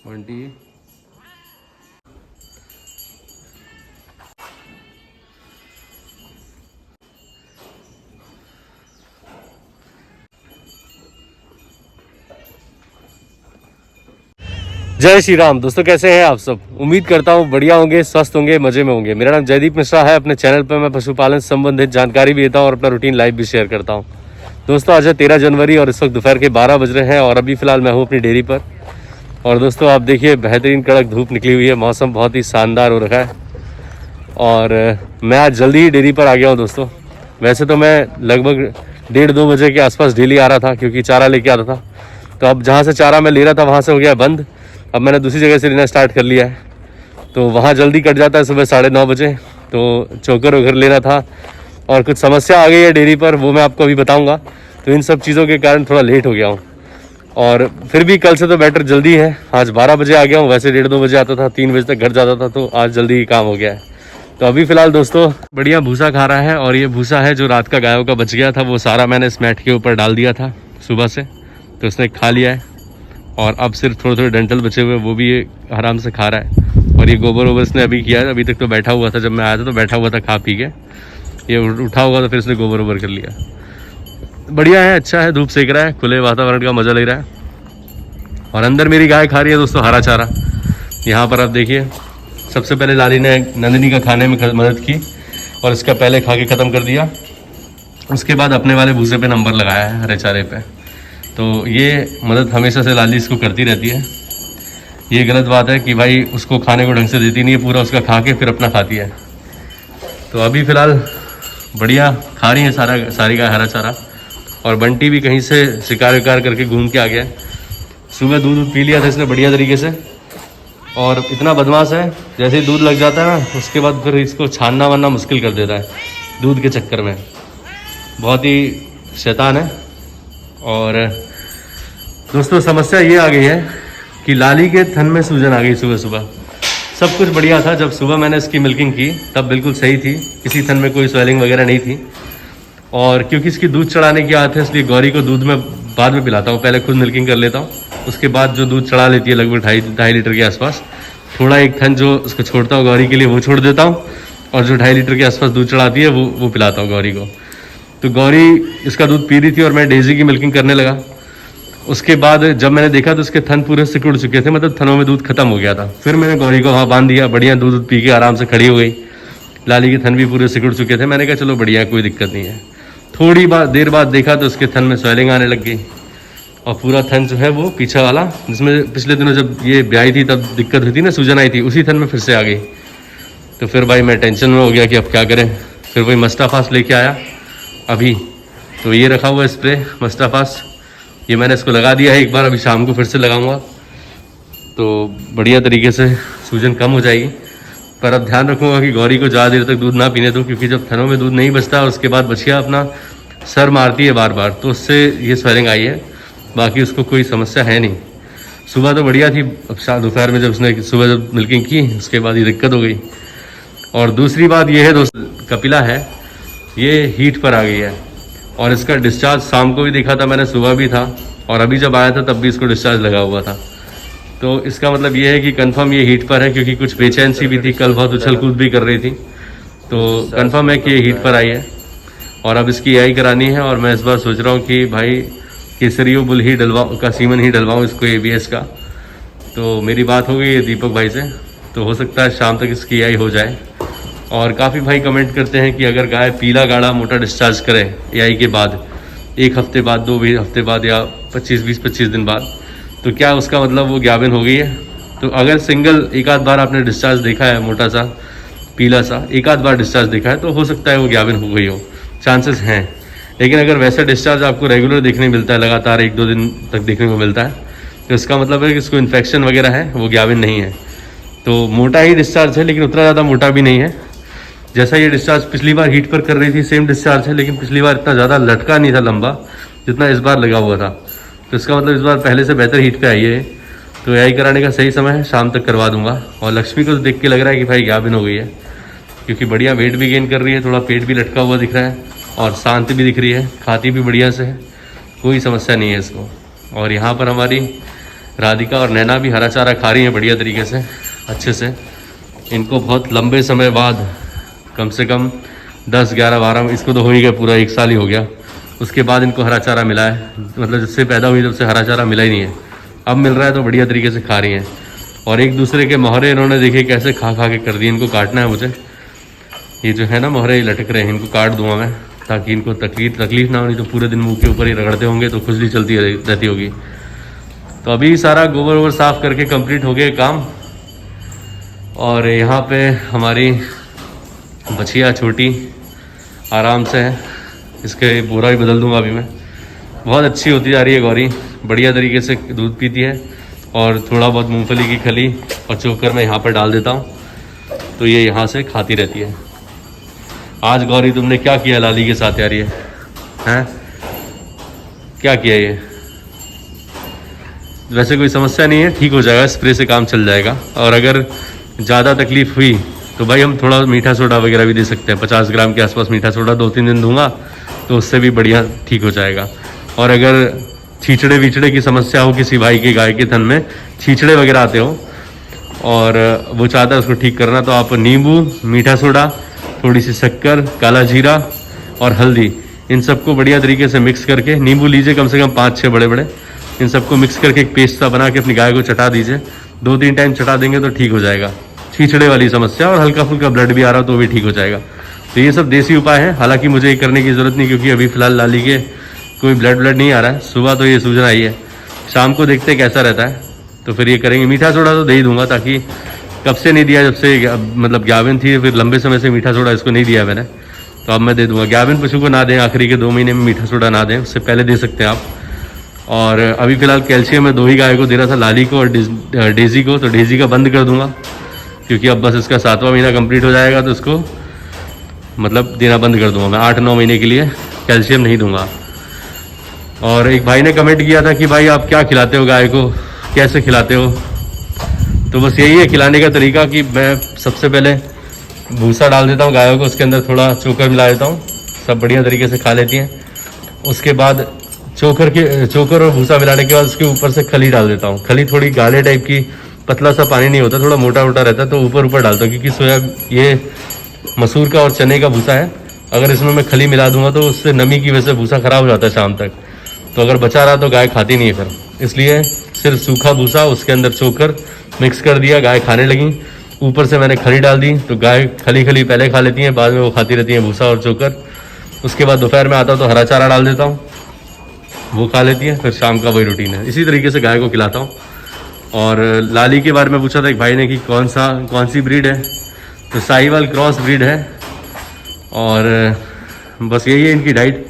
बंटी जय श्री राम। दोस्तों कैसे हैं आप सब? उम्मीद करता हूँ बढ़िया होंगे, स्वस्थ होंगे, मजे में होंगे। मेरा नाम जयदीप मिश्रा है। अपने चैनल पर मैं पशुपालन संबंधित जानकारी भी देता हूँ और अपना रूटीन लाइव भी शेयर करता हूँ। दोस्तों आज है 13 जनवरी और इस वक्त दोपहर के 12 बज रहे हैं और अभी फ़िलहाल मैं हूँ अपनी डेयरी पर। और दोस्तों आप देखिए बेहतरीन कड़क धूप निकली हुई है, मौसम बहुत ही शानदार हो रखा है और मैं आज जल्दी ही डेयरी पर आ गया हूँ। दोस्तों वैसे तो मैं लगभग 1:30-2 बजे के आसपास डेली आ रहा था क्योंकि चारा लेके आता था। तो अब जहाँ से चारा मैं ले रहा था वहाँ से हो गया बंद। अब मैंने दूसरी जगह से लेना स्टार्ट कर लिया है, तो वहाँ जल्दी कट जाता है सुबह 9:30 बजे। तो चोकर वोकर लेना था और कुछ समस्या आ गई है डेयरी पर, वो मैं आपको अभी बताऊँगा। तो इन सब चीज़ों के कारण थोड़ा लेट हो गया हूँ और फिर भी कल से तो बेटर जल्दी है। आज 12 बजे आ गया हूँ, वैसे 1:30-2 बजे आता था, 3 बजे तक घर जाता था, तो आज जल्दी ही काम हो गया है। तो अभी फ़िलहाल दोस्तों बढ़िया भूसा खा रहा है और ये भूसा है जो रात का गायों का बच गया था, वो सारा मैंने इस मैट के ऊपर डाल दिया था सुबह से, तो उसने खा लिया है और अब सिर्फ थोड़े थोड़े डंठल बचे हुए, वो भी ये आराम से खा रहा है। और ये गोबर वोबर इसने अभी किया है, अभी तक तो बैठा हुआ था, जब मैं आया था तो बैठा हुआ था खा पी के, ये उठा हुआ तो फिर इसने गोबर वोबर कर लिया। बढ़िया है, अच्छा है, धूप सेक रहा है, खुले वातावरण का मज़ा ले रहा है। और अंदर मेरी गाय खा रही है दोस्तों हरा चारा। यहाँ पर आप देखिए, सबसे पहले लाली ने नंदिनी का खाने में मदद की और इसका पहले खा के ख़त्म कर दिया। उसके बाद अपने वाले भूसे पे नंबर लगाया है हरे चारे पे। तो ये मदद हमेशा से लाली इसको करती रहती है। ये गलत बात है कि भाई उसको खाने को ढंग से देती नहीं है, पूरा उसका खा के फिर अपना खाती है। तो अभी फ़िलहाल बढ़िया खा रही है सारी गाय हरा चारा। और बंटी भी कहीं से शिकार विकार करके घूम के आ गया है। सुबह दूध पी लिया था इसने बढ़िया तरीके से और इतना बदमाश है, जैसे ही दूध लग जाता है ना उसके बाद फिर इसको छानना वानना मुश्किल कर देता है दूध के चक्कर में। बहुत ही शैतान है। और दोस्तों समस्या ये आ गई है कि लाली के थन में सूजन आ गई सुबह सुबह। सब कुछ बढ़िया था, जब सुबह मैंने इसकी मिल्किंग की तब बिल्कुल सही थी, किसी थन में कोई स्वेलिंग वगैरह नहीं थी। और क्योंकि इसकी दूध चढ़ाने की आदत है इसलिए गौरी को दूध में बाद में पिलाता हूँ, पहले खुद मिल्किंग कर लेता हूँ, उसके बाद जो दूध चढ़ा लेती है लगभग 2.5 लीटर के आसपास, थोड़ा एक थन जो उसको छोड़ता हूँ गौरी के लिए वो छोड़ देता हूँ और जो 2.5 लीटर के आसपास दूध चढ़ाती है वो पिलाता हूँ गौरी को। तो गौरी इसका दूध पी रही थी और मैं डेजी की मिल्किंग करने लगा। उसके बाद जब मैंने देखा तो उसके थन पूरे सिकुड़ चुके थे, मतलब थनों में दूध खत्म हो गया था। फिर मैंने गौरी को वहाँ बांध दिया, बढ़िया दूध पी के आराम से खड़ी हो गई। लाली के थन भी पूरे सिकुड़ चुके थे, मैंने कहा चलो बढ़िया, कोई दिक्कत नहीं है। थोड़ी देर बाद देखा तो उसके थन में स्वेलिंग आने लग गई और पूरा थन जो है वो पीछे वाला, जिसमें पिछले दिनों जब ये ब्याई थी तब दिक्कत हुई थी ना, सूजन आई थी, उसी थन में फिर से आ गई। तो फिर भाई मैं टेंशन में हो गया कि अब क्या करें। फिर वही मस्टाफास लेके आया अभी, तो ये रखा हुआ स्प्रे मस्टाफास, ये मैंने इसको लगा दिया है एक बार, अभी शाम को फिर से लगाऊंगा तो बढ़िया तरीके से सूजन कम हो जाएगी। पर अब ध्यान रखूँगा कि गौरी को ज़्यादा देर तक दूध ना पीने दूँ, क्योंकि जब थनों में दूध नहीं बचता उसके बाद बछिया अपना सर मारती है बार बार, तो उससे ये स्वेलिंग आई है। बाकी उसको कोई समस्या है नहीं। सुबह तो बढ़िया थी, अब दोपहर में जब उसने सुबह जब मिल्किंग की उसके बाद ये दिक्कत हो गई। और दूसरी बात ये है दोस्त, कपिला है ये हीट पर आ गई है और इसका डिस्चार्ज शाम को भी देखा था मैंने, सुबह भी था और अभी जब आया था तब भी इसको डिस्चार्ज लगा हुआ था। तो इसका मतलब ये है कि कंफर्म ये हीट पर है, क्योंकि कुछ बेचैन सी भी थी, कल बहुत उछल कूद भी कर रही थी। तो कंफर्म है कि ये हीट पर आई है और अब इसकी एआई करानी है। और मैं इस बार सोच रहा हूँ कि भाई केसरियो बुल ही डलवाऊँ का सीमन ही डलवाऊँ इसको ABS का। तो मेरी बात हो गई है दीपक भाई से, तो हो सकता है शाम तक इसकी एआई हो जाए। और काफ़ी भाई कमेंट करते हैं कि अगर गाय पीला गाढ़ा मोटा डिस्चार्ज करे एआई के बाद, 1 हफ्ते बाद, 2 हफ्ते बाद या 20-25 दिन बाद, तो क्या उसका मतलब वो गाभिन हो गई है। तो अगर सिंगल एक आध बार आपने डिस्चार्ज देखा है, मोटा सा पीला सा एक आध बार डिस्चार्ज देखा है, तो हो सकता है वो गाभिन हो गई हो, चांसेस हैं। लेकिन अगर वैसा डिस्चार्ज आपको रेगुलर देखने मिलता है, लगातार 1-2 दिन तक देखने को मिलता है, तो इसका मतलब है कि इसको इन्फेक्शन वगैरह है, वो गाभिन नहीं है। तो मोटा ही डिस्चार्ज है, लेकिन उतना ज़्यादा मोटा भी नहीं है। जैसा ये डिस्चार्ज पिछली बार हीट पर कर रही थी सेम डिस्चार्ज है, लेकिन पिछली बार इतना ज़्यादा लटका नहीं था लंबा जितना इस बार लगा हुआ था। तो इसका मतलब इस बार पहले से बेहतर हीट पे आई है। तो एआई कराने का सही समय है, शाम तक करवा दूंगा। और लक्ष्मी को तो देख के लग रहा है कि भाई गाभिन हो गई है, क्योंकि बढ़िया वेट भी गेन कर रही है, थोड़ा पेट भी लटका हुआ दिख रहा है और शांत भी दिख रही है, खाती भी बढ़िया से है, कोई समस्या नहीं है इसको। और यहाँ पर हमारी राधिका और नैना भी हरा चारा खा रही हैं बढ़िया तरीके से, अच्छे से। इनको बहुत लंबे समय बाद, कम से कम 10, 11, 12, इसको तो हो ही गया पूरा 1 साल ही हो गया, उसके बाद इनको हरा चारा मिला है। मतलब जब से पैदा हुई तब से हरा चारा मिला ही नहीं है, अब मिल रहा है तो बढ़िया तरीके से खा रही हैं। और एक दूसरे के मोहरे इन्होंने देखे कैसे खा खा के कर दिए। इनको काटना है मुझे, ये जो है ना मोहरे लटक रहे हैं, इनको काट दूंगा मैं ताकि इनको तकलीफ ना हो, नहीं तो पूरे दिन मुंह के ऊपर ही रगड़ते होंगे तो खुजली चलती रहती होगी। तो अभी सारा गोबर वोबर साफ़ करके कंप्लीट हो गया काम। और यहाँ पे हमारी बछिया छोटी आराम से है, इसके बोरा भी बदल दूंगा अभी मैं। बहुत अच्छी होती जा रही है गौरी, बढ़िया तरीके से दूध पीती है। और थोड़ा बहुत मूंगफली की खली और चोकर मैं यहाँ पर डाल देता हूँ तो ये यहाँ से खाती रहती है। आज गौरी तुमने क्या किया लाली के साथ यार, ये हैं क्या किया ये? वैसे कोई समस्या नहीं है, ठीक हो जाएगा, स्प्रे से काम चल जाएगा। और अगर ज़्यादा तकलीफ़ हुई तो भाई हम थोड़ा मीठा सोडा वगैरह भी दे सकते हैं, 50 ग्राम के आसपास मीठा सोडा 2-3 दिन दूंगा तो उससे भी बढ़िया ठीक हो जाएगा। और अगर छींचड़े वीचड़े की समस्या हो किसी भाई के गाय के थन में, छींचड़े वगैरह आते हो और वो चाहता है उसको ठीक करना, तो आप नींबू, मीठा सोडा, थोड़ी सी शक्कर, काला जीरा और हल्दी, इन सबको बढ़िया तरीके से मिक्स करके, नींबू लीजिए कम से कम 5-6 बड़े, इन सबको मिक्स करके एक पेस्ट सा बना के अपनी गाय को चटा दीजिए। 2-3 टाइम चटा देंगे तो ठीक हो जाएगा छींचड़े वाली समस्या। और हल्का फुल्का ब्लड भी आ रहा हो तो भी ठीक हो जाएगा। तो ये सब देसी उपाय है, हालांकि मुझे ये करने की ज़रूरत नहीं क्योंकि अभी फ़िलहाल लाली के कोई ब्लड नहीं आ रहा है। सुबह तो ये सूजन आई है, शाम को देखते कैसा रहता है तो फिर ये करेंगे। मीठा सोडा तो दे ही दूंगा, ताकि कब से नहीं दिया, जब से मतलब गाभिन थी फिर लंबे समय से मीठा सोडा इसको नहीं दिया मैंने, तो अब मैं दे दूंगा। गाभिन पशु को ना दें, आखिरी के 2 महीने में मीठा सोडा ना दें, उससे पहले दे सकते हैं आप। और अभी फ़िलहाल कैल्शियम मैं 2 ही गाय को दे रहा था, लाली को और डेजी को। तो डेजी का बंद कर दूंगा क्योंकि अब बस इसका 7वां महीना कंप्लीट हो जाएगा तो इसको मतलब देना बंद कर दूंगा मैं। 8-9 महीने के लिए कैल्शियम नहीं दूंगा। और एक भाई ने कमेंट किया था कि भाई आप क्या खिलाते हो गाय को, कैसे खिलाते हो? तो बस यही है खिलाने का तरीका कि मैं सबसे पहले भूसा डाल देता हूँ गायों को, उसके अंदर थोड़ा चोकर मिला देता हूँ, सब बढ़िया तरीके से खा लेती हैं। उसके बाद चोकर और भूसा मिलाने के बाद उसके ऊपर से खली डाल देता हूँ। खली थोड़ी गाढ़े टाइप की, पतला सा पानी नहीं होता, थोड़ा मोटा मोटा रहता है, तो ऊपर डालता हूँ क्योंकि ये मसूर का और चने का भूसा है। अगर इसमें मैं खली मिला दूंगा तो उससे नमी की वजह से भूसा ख़राब हो जाता है शाम तक, तो अगर बचा रहा तो गाय खाती नहीं है फिर। इसलिए सिर्फ सूखा भूसा, उसके अंदर चोकर मिक्स कर दिया, गाय खाने लगी। ऊपर से मैंने खली डाल दी तो गाय खली पहले खा लेती हैं, बाद में वो खाती रहती हैं भूसा और चोकर। उसके बाद दोपहर में आता हूँ तो हरा चारा डाल देता हूँ, वो खा लेती है। फिर शाम का वही रूटीन है, इसी तरीके से गाय को खिलाता हूँ। और लाली के बारे में पूछा था एक भाई ने कि कौन सी ब्रीड है, तो साहिवाल क्रॉस ब्रीड है। और बस यही है इनकी डाइट।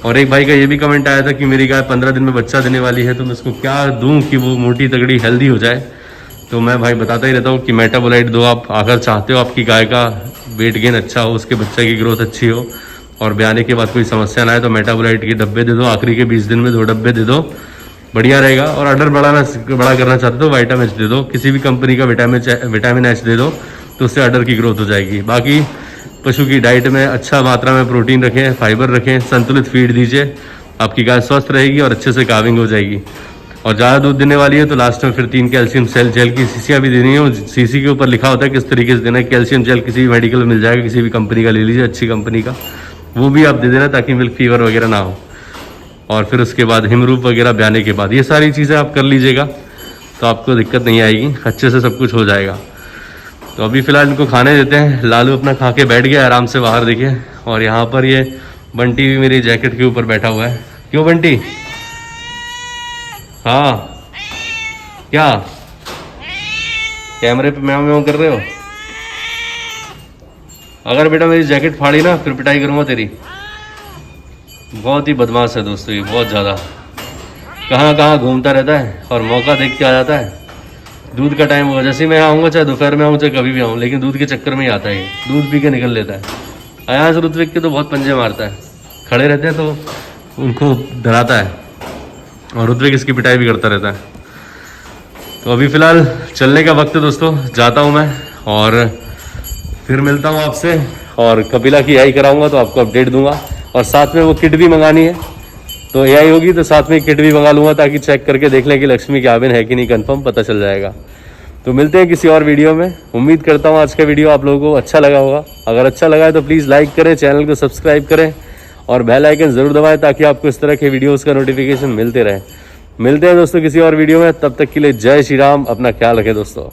और एक भाई का ये भी कमेंट आया था कि मेरी गाय 15 दिन में बच्चा देने वाली है, तो मैं उसको क्या दूं कि वो मोटी तगड़ी हेल्दी हो जाए। तो मैं भाई बताता ही रहता हूँ कि मेटाबोलाइट दो आप, अगर चाहते हो आपकी गाय का वेट गेन अच्छा हो, उसके बच्चे की ग्रोथ अच्छी हो और ब्याने के बाद कोई समस्या ना आए, तो मेटाबोलाइट के डब्बे दे दो। आखिरी के 20 दिन में 2 डब्बे दे दो, बढ़िया रहेगा। और अडर बड़ा करना चाहते हो विटामिन एच दे दो, किसी भी कंपनी का विटामिन एच दे दो, तो उससे अडर की ग्रोथ हो जाएगी। बाकी पशु की डाइट में अच्छा मात्रा में प्रोटीन रखें, फाइबर रखें, संतुलित फीड दीजिए, आपकी गाय स्वस्थ रहेगी और अच्छे से काविंग हो जाएगी। और ज़्यादा दूध देने वाली है तो लास्ट में फिर 3 कैल्शियम जेल की शीशियाँ भी देनी है। शीशी के ऊपर लिखा होता है किस तरीके से देना है। कैल्शियम जेल किसी भी मेडिकल में मिल जाएगा, किसी भी कंपनी का ले लीजिए, अच्छी कंपनी का, वो भी आप दे देना ताकि मिल्क फीवर वगैरह ना हो। और फिर उसके बाद हिमरूप वगैरह ब्याने के बाद ये सारी चीज़ें आप कर लीजिएगा तो आपको दिक्कत नहीं आएगी, अच्छे से सब कुछ हो जाएगा। तो अभी फ़िलहाल इनको खाने देते हैं। लालू अपना खा के बैठ गया आराम से बाहर, देखिए। और यहाँ पर ये बंटी भी मेरी जैकेट के ऊपर बैठा हुआ है। क्यों बंटी? हाँ क्या कैमरे पे म्याऊं म्याऊं कर रहे हो? अगर बेटा मेरी जैकेट फाड़ी ना फिर पिटाई करूँगा तेरी। बहुत ही बदमाश है दोस्तों ये, बहुत ज़्यादा, कहाँ कहाँ घूमता रहता है और मौका देख के आ जाता है। दूध का टाइम होगा, जैसे मैं आऊँगा, चाहे दोपहर में आऊँ चाहे कभी भी आऊँ, लेकिन दूध के चक्कर में ही आता है। दूध पी के निकल लेता है। अयाज ऋत्विक के तो बहुत पंजे मारता है, खड़े रहते हैं तो उनको डराता है और ऋत्विक इसकी पिटाई भी करता रहता है। तो अभी फ़िलहाल चलने का वक्त है दोस्तों, जाता हूँ मैं और फिर मिलता हूँ आपसे। और कपिला की आई कराऊँगा तो आपको अपडेट दूंगा। और साथ में वो किट भी मंगानी है, तो एआई होगी तो साथ में किट भी मंगा लूँगा ताकि चेक करके देख लें कि लक्ष्मी कैबिन है कि नहीं, कंफर्म पता चल जाएगा। तो मिलते हैं किसी और वीडियो में। उम्मीद करता हूँ आज का वीडियो आप लोगों को अच्छा लगा होगा। अगर अच्छा लगा है तो प्लीज़ लाइक करें, चैनल को सब्सक्राइब करें और बेल आइकन ज़रूर दबाएं ताकि आपको इस तरह के वीडियोज़ का नोटिफिकेशन मिलते रहे। मिलते हैं दोस्तों किसी और वीडियो में, तब तक के लिए जय श्री राम। अपना ख्याल रखें दोस्तों।